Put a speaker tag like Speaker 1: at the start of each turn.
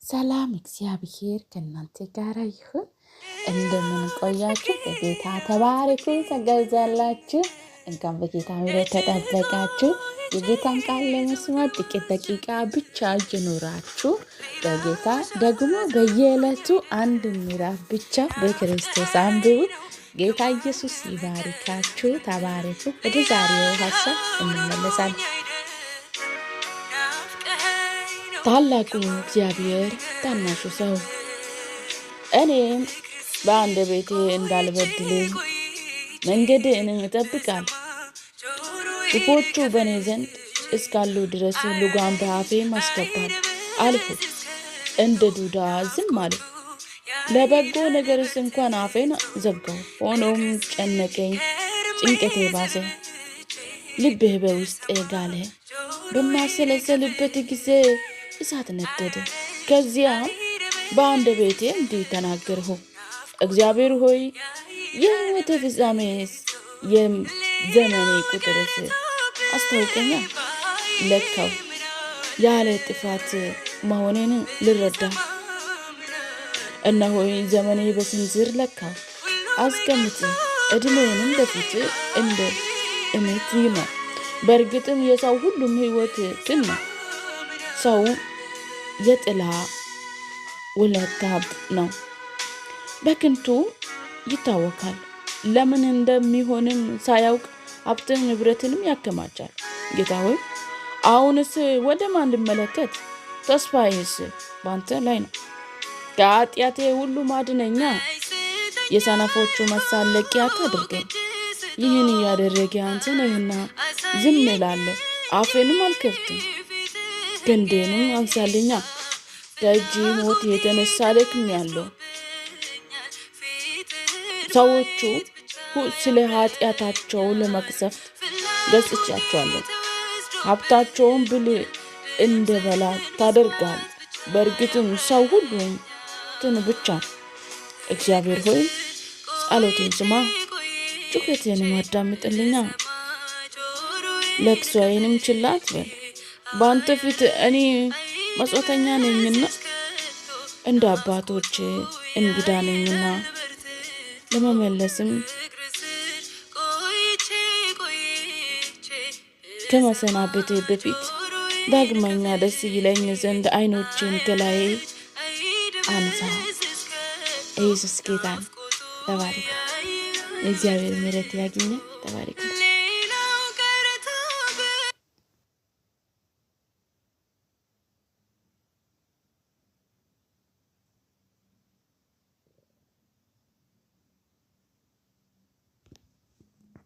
Speaker 1: ሰላም እግዚአብሔር ከእናንተ ጋር ይሁን። እንደምን ቆያችሁ? በጌታ ተባረኩ፣ ተገዛላችሁ። እንኳን በጌታ ምሕረት ተጠበቃችሁ። የጌታን ቃል ለመስማት ጥቂት ደቂቃ ብቻ ይኑራችሁ። በጌታ ደግሞ በየዕለቱ አንድ ምዕራፍ ብቻ በክርስቶስ አንብቡ። ጌታ ኢየሱስ ይባርካችሁ። ተባረኩ። ወደ ዛሬው ሀሳብ እንመለሳለን። ታላቁ እግዚአብሔር ታናሹ ሰው። እኔም በአንደበቴ እንዳልበድል መንገድህን እጠብቃለሁ። ክፉዎቹ በእኔ ዘንድ እስካሉ ድረስ ልጓም በአፌ አስገባለሁ አልሁ። እንደ ዱዳ ዝም አልሁ። ለበጎ ነገርስ እንኳን አፌን ዘጋሁ። ሆኖም ጨነቀኝ፣ ጭንቀቴ ባሰ፣ ልቤ በውስጤ ጋለ። በማሰለሰልበት ጊዜ እሳት ነደደ። ከዚያም በአንደበቴ እንዲህ ተናገርሁ፣ እግዚአብሔር ሆይ የሕይወቴ ፍጻሜስ የዘመኔ ቁጥርስ አስታውቀኛ። ለካው ያለ ጥፋት መሆኔን ልረዳ። እነሆይ ዘመኔ በስንዝር ለካው። አስቀምጥ፣ ዕድሜንም በፊት እንደ እምነት ይመር። በእርግጥም የሰው ሁሉም ሕይወት ግን ነው። ሰው የጥላ ውለታብ ነው፣ በከንቱ ይታወካል። ለምን እንደሚሆንም ሳያውቅ ሀብትን ንብረትንም ያከማቻል። ጌታ ሆይ አሁንስ ወደ ማን ልመለከት? ተስፋዬስ ባንተ ላይ ነው። ከኃጢአቴ ሁሉ አድነኛ፣ የሰነፎቹ መሳለቂያ አታድርገኝ። ይህን እያደረገ አንተ ነህና ዝም እላለሁ፣ አፌንም አልከፍትም። ክንዴንም አንሳልኛ፣ ከእጅ ሞት የተነሳ ደክሜአለሁ። ሰዎቹ ስለ ኃጢአታቸው ለመቅሰፍት ገሥጻቸዋለሁ። ሀብታቸውን ብል እንደበላ ታደርጋል። በእርግጥም ሰው ሁሉ ትን ብቻ። እግዚአብሔር ሆይ ጸሎቴን ስማ፣ ጩኸቴንም አዳምጥልኛ። ለቅሶዬንም ችላ አትበል። በአንተ ፊት እኔ መጻተኛ ነኝና እንደ አባቶች እንግዳ ነኝና ለመመለስም ከመሰናበቴ በፊት ዳግመኛ ደስ ይለኝ ዘንድ ዓይኖቼን ከላይ አንሳ። ኢየሱስ ጌታ ተባረክ። የእግዚአብሔር ምሕረት ያግኘ። ተባረክ።